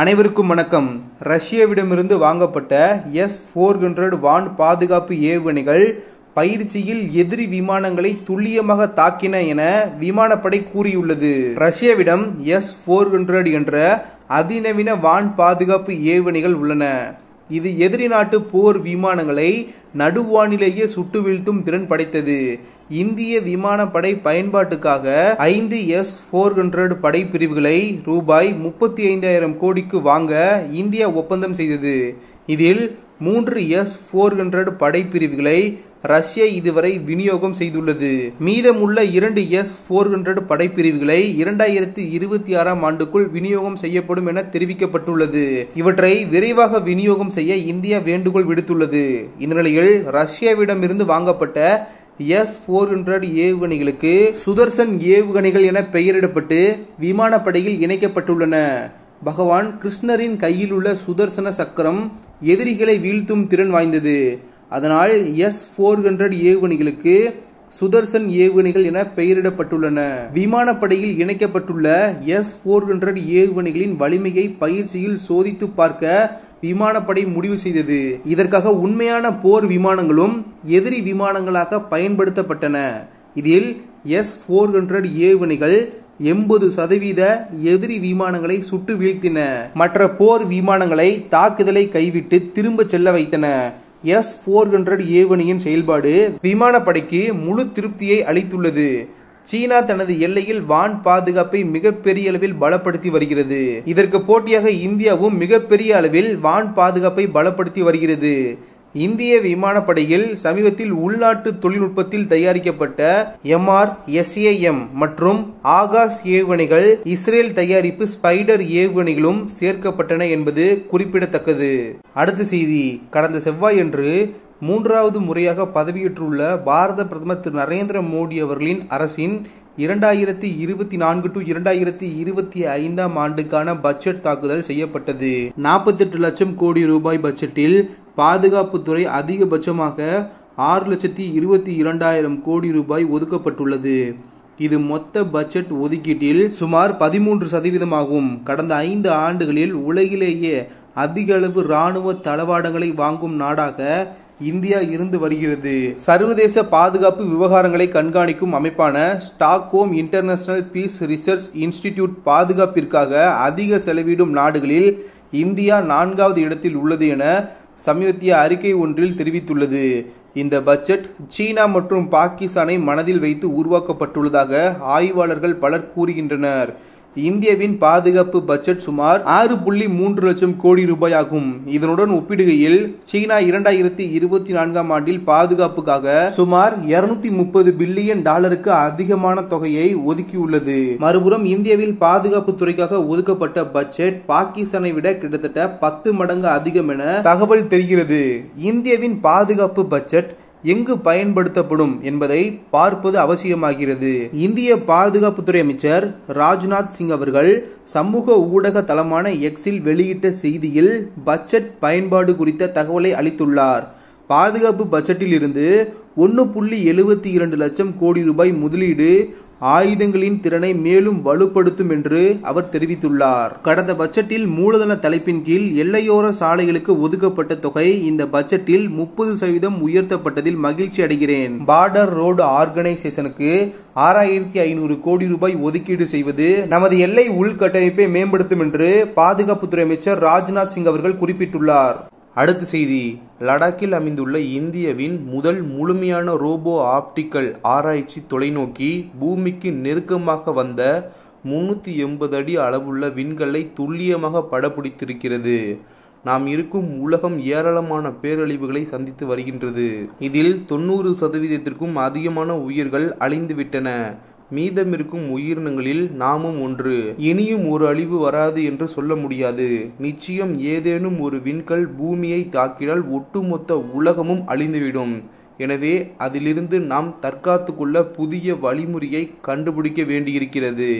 அனைவருக்கும் வணக்கம். ரஷ்யாவிடமிருந்து வாங்கப்பட்ட S-400 வான் பாதுகாப்பு ஏவுகணைகள் பயிற்சியில் எதிரி விமானங்களை துல்லியமாக தாக்கின என விமானப்படை கூறியுள்ளது. ரஷ்யாவிடம் S-400 என்ற அதிநவீன வான் பாதுகாப்பு ஏவுகணைகள் உள்ளன. இது எதிரி நாட்டு போர் விமானங்களை நடுவானிலேயே சுட்டு வீழ்த்தும் திறன் படைத்தது. இந்திய விமானப்படை பயன்பாட்டுக்காக 5 S-400 படைப்பிரிவுகளை ரூபாய் 35,000 கோடிக்கு வாங்க இந்தியா ஒப்பந்தம் செய்தது. இதில் 3 S-400 படைப்பிரிவுகளை ரஷ்யா இதுவரை விநியோகம் செய்துள்ளது. மீதமுள்ள 2 S-400 படைப்பிரிவுகளை 2026ஆம் ஆண்டுக்குள் விநியோகம் செய்யப்படும் என தெரிவிக்கப்பட்டுள்ளது. இவற்றை விரைவாக விநியோகம் செய்ய இந்தியா வேண்டுகோள் விடுத்துள்ளது. இந்த நிலையில் ரஷ்யாவிடமிருந்து வாங்கப்பட்ட S-400 ஏவுகணைகளுக்கு சுதர்சன் ஏவுகணைகள் என பெயரிடப்பட்டு விமானப்படையில் இணைக்கப்பட்டுள்ளன. பகவான் கிருஷ்ணரின் கையில் உள்ள சுதர்சன சக்கரம் எதிரிகளை வீழ்த்தும் திறன் வாய்ந்தது. அதனால் S-400 ஏவுகணைகளுக்கு சுதர்சன் ஏவுகணைகள் என பெயரிடப்பட்டுள்ளன. விமானப்படையில் இணைக்கப்பட்டுள்ள S-400 ஏவுகணைகளின் வலிமையை பயிற்சியில் சோதித்து பார்க்க விமானப்படை முடிவு செய்தது. இதற்காக உண்மையான போர் விமானங்களும் எதிரி விமானங்களாக பயன்படுத்தப்பட்டன. இதில் S-400 ஏவுகணைகள் 80% எதிரி விமானங்களை சுட்டு வீழ்த்தின. மற்ற போர் விமானங்களை தாக்குதலை கைவிட்டு திரும்ப செல்ல வைத்தன. S-400 ஏவுகணையின் செயல்பாடு விமானப்படைக்கு முழு திருப்தியை அளித்துள்ளது. சீனா தனது எல்லையில் வான் பாதுகாப்பை மிகப்பெரிய அளவில் பலப்படுத்தி வருகிறது. இதற்கு போட்டியாக இந்தியாவும் மிகப்பெரிய அளவில் வான் பாதுகாப்பை பலப்படுத்தி வருகிறது. இந்திய விமானப்படையில் சமீபத்தில் உள்நாட்டு தொழில்நுட்பத்தில் தயாரிக்கப்பட்ட MRSAM மற்றும் ஆகாஷ் ஏவுகணைகள், இஸ்ரேல் தயாரிப்பு ஸ்பைடர் ஏவுகணைகளும் சேர்க்கப்பட்டன என்பது குறிப்பிடத்தக்கது. அடுத்த செய்தி. கடந்த செவ்வாயன்று 3வது முறையாக பதவியேற்றுள்ள பாரத பிரதமர் திரு நரேந்திர மோடி அவர்களின் அரசின் 2024 to 2025ஆம் ஆண்டுக்கான பட்ஜெட் தாக்குதல் செய்யப்பட்டது. 48 லட்சம் கோடி ரூபாய் பட்ஜெட்டில் பாதுகாப்புத்துறை அதிகபட்சமாக 6,22,000 கோடி ரூபாய் ஒதுக்கப்பட்டுள்ளது. இது மொத்த பட்ஜெட் ஒதுக்கீட்டில் சுமார் 13% ஆகும். கடந்த 5 ஆண்டுகளில் உலகிலேயே அதிக அளவு இராணுவ தளவாடங்களை வாங்கும் நாடாக இந்தியா இருந்து வருகிறது. சர்வதேச பாதுகாப்பு விவகாரங்களை கண்காணிக்கும் அமைப்பான Stockholm International Peace Research Institute பாதுகாப்பிற்காக அதிக செலவிடும் நாடுகளில் இந்தியா 4வது இடத்தில் உள்ளது என சமீபத்திய அறிக்கை ஒன்றில் தெரிவித்துள்ளது. இந்த பட்ஜெட் சீனா மற்றும் பாகிஸ்தானை மனதில் வைத்து உருவாக்கப்பட்டுள்ளதாக ஆய்வாளர்கள் பலர் கூறுகின்றனர். இந்தியாவின் பாதுகாப்பு பட்ஜெட் சுமார் 6.3 லட்சம் கோடி ரூபாய் ஆகும். இதனுடன் ஒப்பிடுகையில் சீனா 2024ஆம் ஆண்டில் பாதுகாப்புக்காக சுமார் 230 பில்லியன் டாலருக்கு அதிகமான தொகையை ஒதுக்கியுள்ளது. மறுபுறம் இந்தியாவில் பாதுகாப்பு துறைக்காக ஒதுக்கப்பட்ட பட்ஜெட் பாகிஸ்தானை விட கிட்டத்தட்ட 10 மடங்கு அதிகம் என தகவல் தெரிகிறது. இந்தியாவின் பாதுகாப்பு பட்ஜெட் எங்கு பயன்படுத்தப்படும் என்பதை பார்ப்பது அவசியமாகிறது. இந்திய பாதுகாப்புத்துறை அமைச்சர் ராஜ்நாத் சிங் அவர்கள் சமூக ஊடக தளமான எக்ஸில் வெளியிட்ட செய்தியில் பட்ஜெட் பயன்பாடு குறித்த தகவலை அளித்துள்ளார். பாதுகாப்பு பட்ஜெட்டில் இருந்து 1.72 லட்சம் கோடி ரூபாய் முதலீடு ஆயுதங்களின் திறனை மேலும் வலுப்படுத்தும் என்று அவர் தெரிவித்துள்ளார். கடந்த பட்ஜெட்டில் மூலதன தலைப்பின் கீழ் எல்லையோர சாலைகளுக்கு ஒதுக்கப்பட்ட தொகை இந்த பட்ஜெட்டில் 30% உயர்த்தப்பட்டதில் மகிழ்ச்சி அடைகிறேன். பார்டர் ரோடு ஆர்கனைசேஷனுக்கு 6,500 கோடி ரூபாய் ஒதுக்கீடு செய்வது நமது எல்லை உள்கட்டமைப்பை மேம்படுத்தும் என்று பாதுகாப்புத்துறை அமைச்சர் ராஜ்நாத் சிங் அவர்கள் குறிப்பிட்டுள்ளார். அடுத்த செய்தி. லடாக்கில் அமைந்துள்ள இந்தியாவின் முதல் முழுமையான ரோபோ ஆப்டிக்கல் ஆராய்ச்சி தொலைநோக்கி பூமிக்கு நெருக்கமாக வந்த 380 அடி அளவுள்ள விண்கல்லை துல்லியமாக படப்பிடித்திருக்கிறது. நாம் இருக்கும் உலகம் ஏராளமான பேரழிவுகளை சந்தித்து வருகின்றது. இதில் 90%க்கும் அதிகமான உயிர்கள் அழிந்துவிட்டன. மீதமிருக்கும் உயிரினங்களில் நாமும் ஒன்று. இனியும் ஒரு அழிவு வராது என்று சொல்ல முடியாது. நிச்சயம் ஏதேனும் ஒரு விண்கல் பூமியை தாக்கினால் ஒட்டுமொத்த உலகமும் அழிந்துவிடும். எனவே அதிலிருந்து நாம் தற்காத்து கொள்ள புதிய வழிமுறையை கண்டுபிடிக்க வேண்டியிருக்கிறது.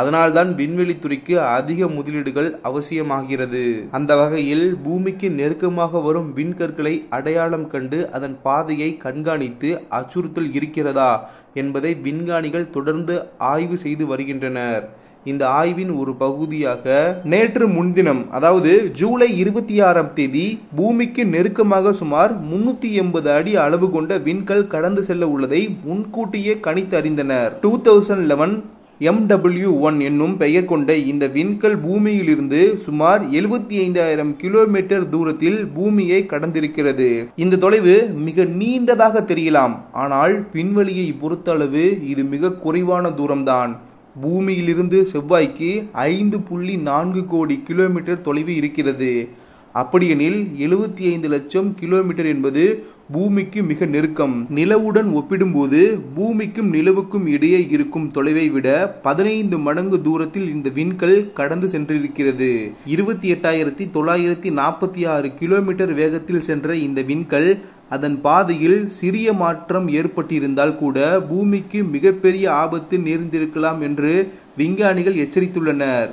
அதனால்தான் விண்வெளித்துறைக்கு அதிக முதலீடுகள் அவசியமாகிறது. அந்த வகையில் பூமிக்கு நெருக்கமாக வரும் விண்கற்களை அடையாளம் கண்டு அதன் பாதையை கண்காணித்து அச்சுறுத்தல் இருக்கிறதா என்பதை விஞ்ஞானிகள் தொடர்ந்து ஆய்வு செய்து வருகின்றனர். இந்த ஆய்வின் ஒரு பகுதியாக நேற்று முன்தினம், அதாவது ஜூலை 26ஆம் தேதி பூமிக்கு நெருக்கமாக சுமார் 380 அடி அளவு கொண்ட விண்கல் கடந்து செல்ல உள்ளதை முன்கூட்டியே கணித்து அறிந்தனர். 2011 MW1 என்னும் பெயர் கொண்ட இந்த விண்கல் பூமியிலிருந்து சுமார் 75,000 கிலோமீட்டர் தூரத்தில் பூமியை கடந்திருக்கிறது. இந்த தொலைவு மிக நீண்டதாக தெரியலாம், ஆனால் விண்வெளியை பொறுத்தளவு இது மிக குறைவான தூரம்தான். பூமியிலிருந்து செவ்வாய்க்கு 5.4 கோடி கிலோமீட்டர் தொலைவு இருக்கிறது. அப்படியெனில் 75 லட்சம் கிலோமீட்டர் என்பது பூமிக்கு மிக நெருக்கம். நிலவுடன் ஒப்பிடும்போது பூமிக்கும் நிலவுக்கும் இடையே இருக்கும் தொலைவை விட 15 மடங்கு தூரத்தில் இந்த விண்கல் கடந்து சென்றிருக்கிறது. 28,946 கிலோமீட்டர் வேகத்தில் சென்ற இந்த விண்கல் அதன் பாதையில் சிறிய மாற்றம் ஏற்பட்டிருந்தால் கூட பூமிக்கு மிகப்பெரிய ஆபத்து நேர்ந்திருக்கலாம் என்று விஞ்ஞானிகள் எச்சரித்துள்ளனர்.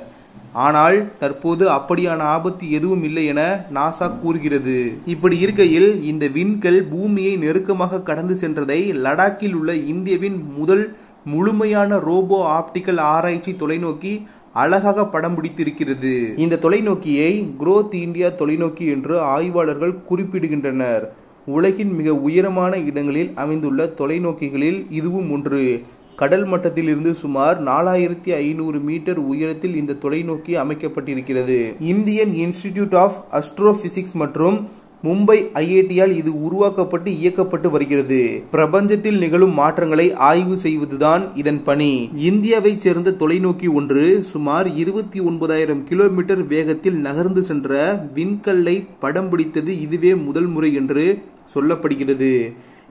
ஆனால் தற்போது அப்படியான ஆபத்து எதுவும் இல்லை என நாசா கூறுகிறது. இப்படி இருக்கையில் இந்த விண்கல் பூமியை நெருக்கமாக கடந்து சென்றதை லடாக்கில் உள்ள இந்தியாவின் முதல் முழுமையான ரோபோ ஆப்டிக்கல் ஆராய்ச்சி தொலைநோக்கி அழகாக படம் பிடித்திருக்கிறது. இந்த தொலைநோக்கியை குரோத் இந்தியா தொலைநோக்கி என்று ஆய்வாளர்கள் குறிப்பிடுகின்றனர். உலகின் மிக உயரமான இடங்களில் அமைந்துள்ள தொலைநோக்கிகளில் இதுவும் ஒன்று. கடல் மட்டத்தில் இருந்து சுமார் 4500 மீட்டர் உயரத்தில் இந்த தொலைநோக்கி அமைக்கப்பட்டிருக்கிறது. இந்தியன் இன்ஸ்டிடியூட் ஆஃப் அஸ்ட்ரோபிசிக்ஸ் மற்றும் மும்பை IIT-யால் இது உருவாக்கப்பட்டு இயக்கப்பட்டு வருகிறது. பிரபஞ்சத்தில் நிகழும் மாற்றங்களை ஆய்வு செய்வதுதான் இதன் பணி. இந்தியாவை சேர்ந்த தொலைநோக்கி ஒன்று சுமார் 29,000 கிலோமீட்டர் வேகத்தில் நகர்ந்து சென்ற விண்கல்லை படம் பிடித்தது இதுவே முதல் முறை என்று சொல்லப்படுகிறது.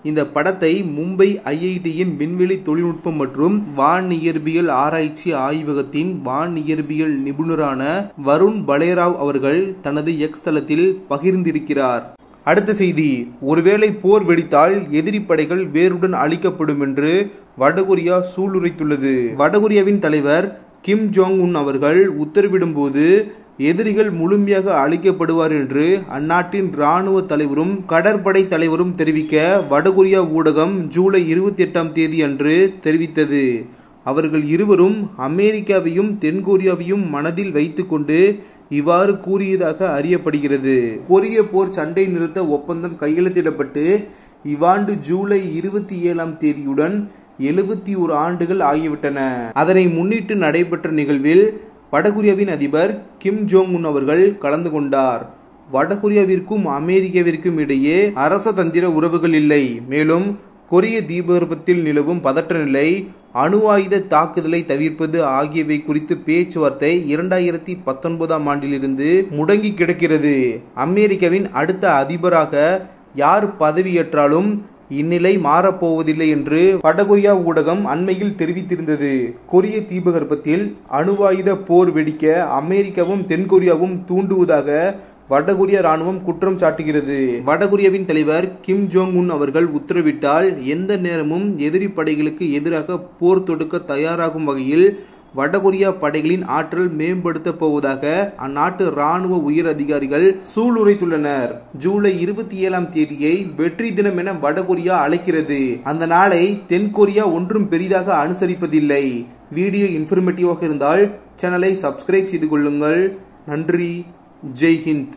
இந்த படத்தை மும்பை IIT-யின் விண்வெளி தொழில்நுட்பம் மற்றும் வானியற்பியல் ஆராய்ச்சி ஆய்வகத்தின் வானியற்பியல் நிபுணரான வருண் பலேராவ் அவர்கள் தனது எக்ஸ் தளத்தில் பகிர்ந்திருக்கிறார். அடுத்த செய்தி, ஒருவேளை போர் வெடித்தால் எதிரி படைகள் வேருடன் அழிக்கப்படும் என்று வடகொரியா சூளுரைத்துள்ளது. வடகொரியாவின் தலைவர் கிம் ஜோங் உன் அவர்கள் உத்தரவிடும் போது எதிரிகள் முழுமையாக அழிக்கப்படுவார் என்று அந்நாட்டின் இராணுவ தலைவரும் கடற்படை தலைவரும் தெரிவிக்க வடகொரியா ஊடகம் ஜூலை 28ஆம் தேதி அன்று தெரிவித்தது. அவர்கள் இருவரும் அமெரிக்காவையும் தென்கொரியாவையும் மனதில் வைத்துக்கொண்டு இவ்வாறு கூறியதாக அறியப்படுகிறது. கொரிய போர் சண்டை நிறுத்த ஒப்பந்தம் கையெழுத்திடப்பட்டு இவ்வாண்டு ஜூலை 27ஆம் தேதியுடன் 71 ஆண்டுகள் ஆகிவிட்டன. அதனை முன்னிட்டு நடைபெற்ற நிகழ்வில் வடகொரியாவின் அதிபர் கிம் ஜோங் உன் அவர்கள் கலந்து கொண்டார். வடகொரியாவிற்கும் அமெரிக்காவிற்கும் இடையே அரச தந்திர உறவுகள் இல்லை. மேலும் கொரிய தீபகற்பத்தில் நிலவும் பதற்ற நிலை, அணு ஆயுத தாக்குதலை தவிர்ப்பது ஆகியவை குறித்து பேச்சுவார்த்தை 2019ஆம் ஆண்டிலிருந்து முடங்கி கிடக்கிறது. அமெரிக்காவின் அடுத்த அதிபராக யார் பதவியேற்றாலும் இந்நிலை மாறப்போவதில்லை என்று வடகொரியா ஊடகம் அண்மையில் தெரிவித்திருந்தது. கொரிய தீபகற்பத்தில் அணுவாயுத போர் வெடிக்க அமெரிக்காவும் தென்கொரியாவும் தூண்டுவதாக வடகொரியா ராணுவம் குற்றம் சாட்டுகிறது. வடகொரியாவின் தலைவர் கிம் ஜோங் உன் அவர்கள் உத்தரவிட்டால் எந்த நேரமும் எதிரி படைகளுக்கு எதிராக போர் தொடுக்க தயாராகும் வகையில் வடகொரியா படைகளின் ஆற்றல் மேம்படுத்த போவதாக அந்நாட்டு ராணுவ உயர் அதிகாரிகள் சூளுரைத்துள்ளனர். ஜூலை 27ஆம் தேதியை வெற்றி தினம் என வடகொரியா அழைக்கிறது. அந்த நாளை தென்கொரியா ஒன்றும் பெரிதாக அனுசரிப்பதில்லை. வீடியோ இன்ஃபர்மேட்டிவாக இருந்தால் சேனலை சப்ஸ்கிரைப் செய்து கொள்ளுங்கள். நன்றி. ஜெய் ஹிந்த்.